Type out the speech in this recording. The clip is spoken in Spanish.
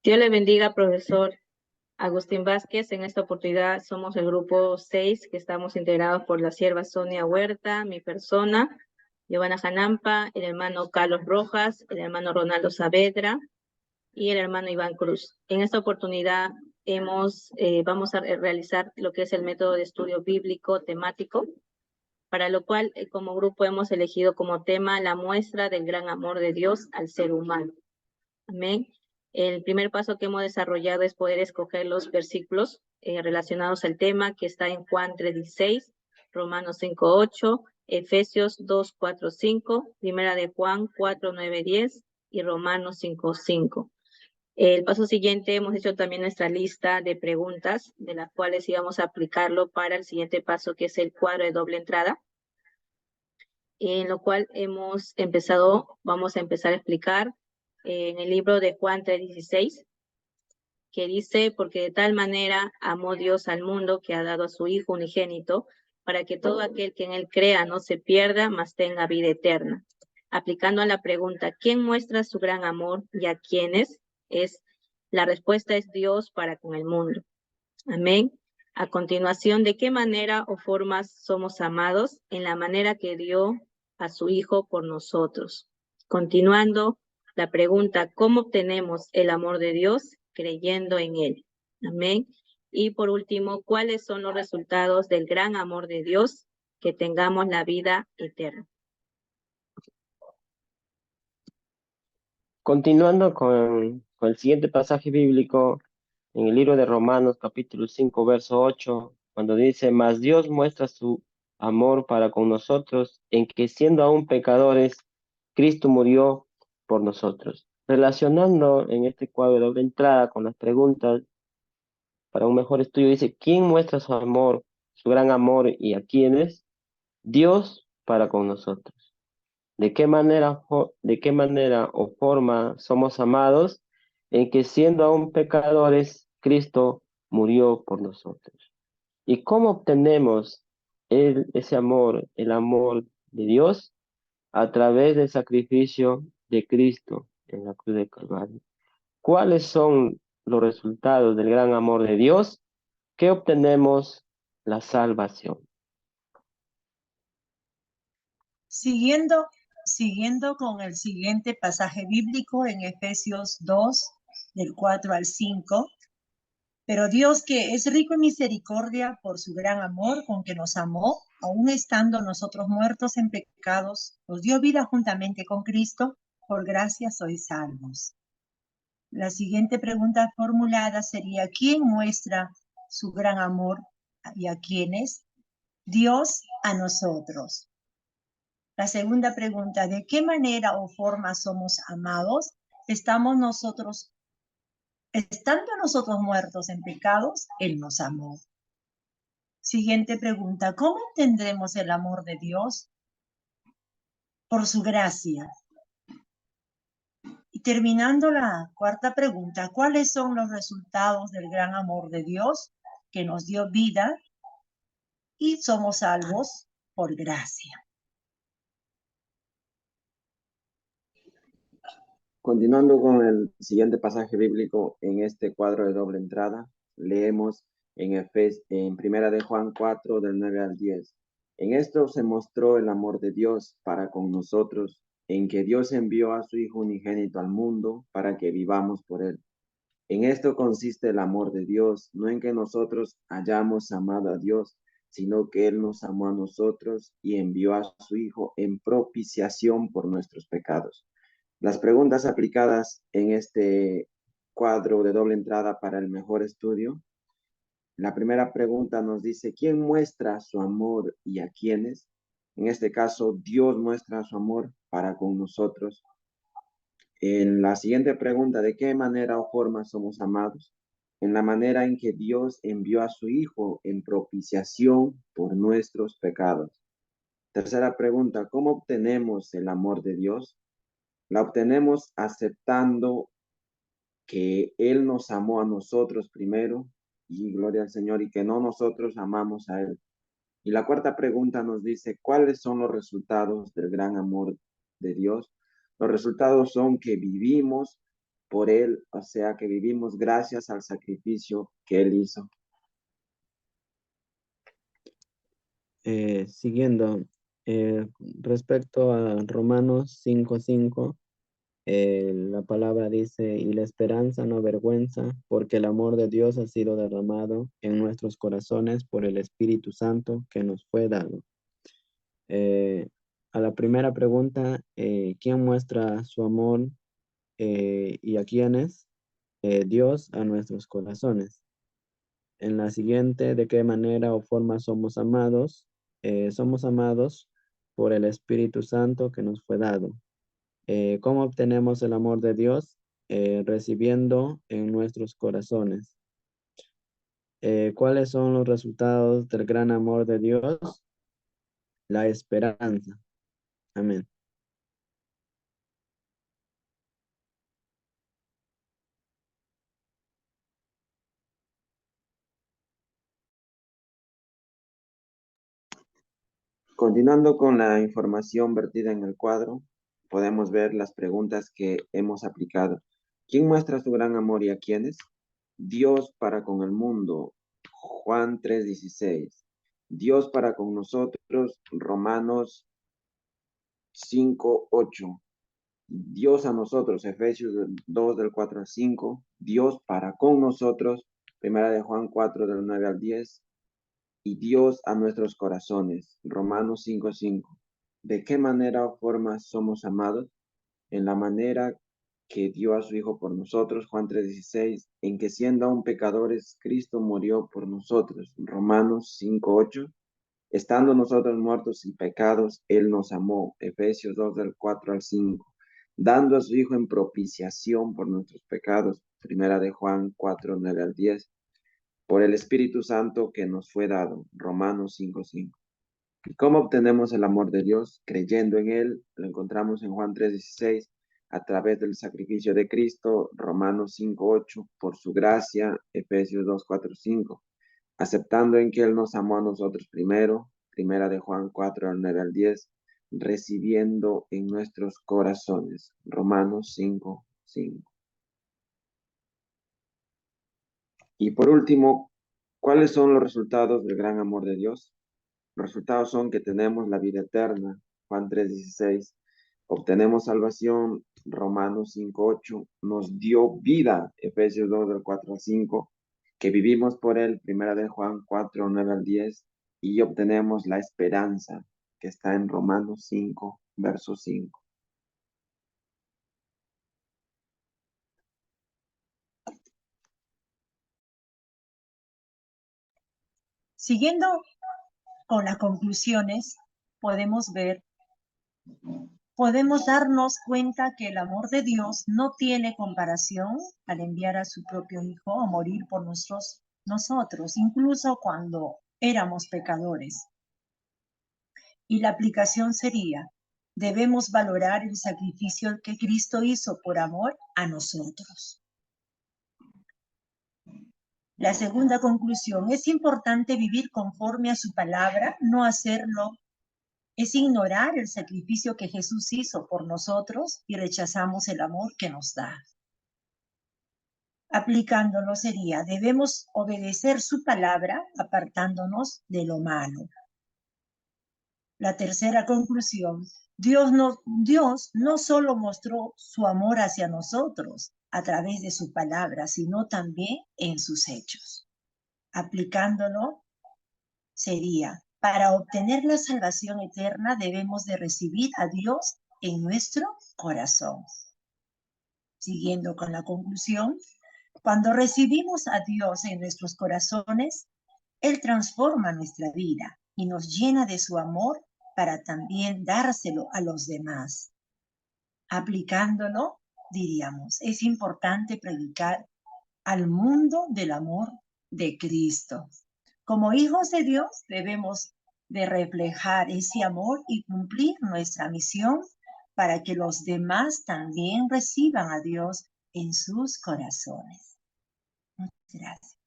Dios le bendiga, profesor Agustín Vázquez. En esta oportunidad somos el grupo 6, que estamos integrados por la sierva Sonia Huerta, mi persona, Giovanna Janampa, el hermano Carlos Rojas, el hermano Ronaldo Saavedra y el hermano Iván Cruz. En esta oportunidad vamos a realizar lo que es el método de estudio bíblico temático, para lo cual como grupo hemos elegido como tema la muestra del gran amor de Dios al ser humano. Amén. El primer paso que hemos desarrollado es poder escoger los versículos relacionados al tema, que está en Juan 3:16, Romanos 5:8, Efesios 2:4-5, Primera de Juan 4:9-10 y Romanos 5:5. El paso siguiente, hemos hecho también nuestra lista de preguntas, de las cuales íbamos a aplicarlo para el siguiente paso, que es el cuadro de doble entrada, en lo cual vamos a empezar a explicar en el libro de Juan 3:16, que dice: porque de tal manera amó Dios al mundo, que ha dado a su Hijo unigénito, para que todo aquel que en él crea no se pierda, mas tenga vida eterna. Aplicando a la pregunta, ¿quién muestra su gran amor y a quiénes? La respuesta es Dios para con el mundo. Amén. A continuación, ¿de qué manera o formas somos amados? En la manera que dio a su Hijo por nosotros. Continuando, la pregunta, ¿cómo obtenemos el amor de Dios? Creyendo en Él. Amén. Y por último, ¿cuáles son los resultados del gran amor de Dios? Que tengamos la vida eterna. Continuando con el siguiente pasaje bíblico, en el libro de Romanos, capítulo 5, verso 8, cuando dice: mas Dios muestra su amor para con nosotros, en que siendo aún pecadores, Cristo murió por nosotros. Relacionando en este cuadro de doble entrada con las preguntas para un mejor estudio, dice: ¿quién muestra su amor, su gran amor, y a quiénes? Dios para con nosotros. ¿De qué manera o forma somos amados? En que siendo aún pecadores, Cristo murió por nosotros. ¿Y cómo obtenemos ese amor, el amor de Dios? A través del sacrificio de Cristo en la cruz de Calvario. ¿Cuáles son los resultados del gran amor de Dios? ¿Qué obtenemos? La salvación. Siguiendo con el siguiente pasaje bíblico en Efesios 2, del 4 al 5. Pero Dios, que es rico en misericordia por su gran amor con que nos amó, aun estando nosotros muertos en pecados, nos dio vida juntamente con Cristo, por gracia sois salvos. La siguiente pregunta formulada sería: ¿quién muestra su gran amor y a quiénes? Dios a nosotros. La segunda pregunta: ¿de qué manera o forma somos amados? Estando nosotros muertos en pecados, Él nos amó. Siguiente pregunta: ¿cómo tendremos el amor de Dios? Por su gracia. Y terminando la cuarta pregunta: ¿cuáles son los resultados del gran amor de Dios? Que nos dio vida y somos salvos por gracia. Continuando con el siguiente pasaje bíblico en este cuadro de doble entrada, leemos en Primera de Juan 4, del 9 al 10. En esto se mostró el amor de Dios para con nosotros, en que Dios envió a su Hijo unigénito al mundo para que vivamos por él. En esto consiste el amor de Dios, no en que nosotros hayamos amado a Dios, sino que Él nos amó a nosotros y envió a su Hijo en propiciación por nuestros pecados. Las preguntas aplicadas en este cuadro de doble entrada para el mejor estudio. La primera pregunta nos dice: ¿quién muestra su amor y a quiénes? En este caso, Dios muestra su amor para con nosotros. En la siguiente pregunta: ¿de qué manera o forma somos amados? En la manera en que Dios envió a su Hijo en propiciación por nuestros pecados. Tercera pregunta: ¿cómo obtenemos el amor de Dios? La obtenemos aceptando que Él nos amó a nosotros primero, y gloria al Señor, y que no nosotros amamos a Él. Y la cuarta pregunta nos dice: ¿cuáles son los resultados del gran amor de Dios? Los resultados son que vivimos por Él, o sea que vivimos gracias al sacrificio que Él hizo. Siguiendo, respecto a Romanos 5:5, la palabra dice, y la esperanza no avergüenza, porque el amor de Dios ha sido derramado en nuestros corazones por el Espíritu Santo que nos fue dado. A la primera pregunta, ¿quién muestra su amor y a quiénes? Dios a nuestros corazones. En la siguiente, ¿de qué manera o forma somos amados? Somos amados por el Espíritu Santo que nos fue dado. ¿Cómo obtenemos el amor de Dios? Recibiendo en nuestros corazones. ¿Cuáles son los resultados del gran amor de Dios? La esperanza. Amén. Continuando con la información vertida en el cuadro, podemos ver las preguntas que hemos aplicado. ¿Quién muestra su gran amor y a quiénes? Dios para con el mundo, Juan 3:16. Dios para con nosotros, Romanos 5:8. Dios a nosotros, Efesios 2 del 4 al 5. Dios para con nosotros, Primera de Juan 4 del 9 al 10. Y Dios a nuestros corazones, Romanos 5:5. ¿De qué manera o forma somos amados? En la manera que dio a su Hijo por nosotros, Juan 3:16, en que siendo aún pecadores, Cristo murió por nosotros, Romanos 5:8, estando nosotros muertos en pecados, Él nos amó, Efesios 2 del 4 al 5, dando a su Hijo en propiciación por nuestros pecados, Primera de Juan 4, 9 al 10, por el Espíritu Santo que nos fue dado, Romanos 5:5. ¿Y cómo obtenemos el amor de Dios? Creyendo en Él, lo encontramos en Juan 3:16, a través del sacrificio de Cristo, Romanos 5:8, por su gracia, Efesios 2:4-5, aceptando en que Él nos amó a nosotros primero, Primera de Juan 4, al 9 al 10, recibiendo en nuestros corazones, Romanos 5:5. Y por último, ¿cuáles son los resultados del gran amor de Dios? Los resultados son que tenemos la vida eterna, Juan 3:16, obtenemos salvación, Romanos 5:8, nos dio vida, Efesios 2 del 4 al 5, que vivimos por él, Primera de Juan 4, 9 al 10, y obtenemos la esperanza, que está en Romanos 5, verso 5. Siguiendo con las conclusiones, podemos darnos cuenta que el amor de Dios no tiene comparación al enviar a su propio Hijo a morir por nosotros, incluso cuando éramos pecadores. Y la aplicación sería, debemos valorar el sacrificio que Cristo hizo por amor a nosotros. La segunda conclusión, es importante vivir conforme a su palabra, no hacerlo es ignorar el sacrificio que Jesús hizo por nosotros y rechazamos el amor que nos da. Aplicándolo sería, debemos obedecer su palabra apartándonos de lo malo. La tercera conclusión, Dios no solo mostró su amor hacia nosotros a través de su palabra, sino también en sus hechos. Aplicándolo sería, para obtener la salvación eterna debemos de recibir a Dios en nuestro corazón. Siguiendo con la conclusión, cuando recibimos a Dios en nuestros corazones, Él transforma nuestra vida y nos llena de su amor para también dárselo a los demás. Aplicándolo, diríamos, es importante predicar al mundo del amor de Cristo. Como hijos de Dios debemos de reflejar ese amor y cumplir nuestra misión para que los demás también reciban a Dios en sus corazones. Muchas gracias.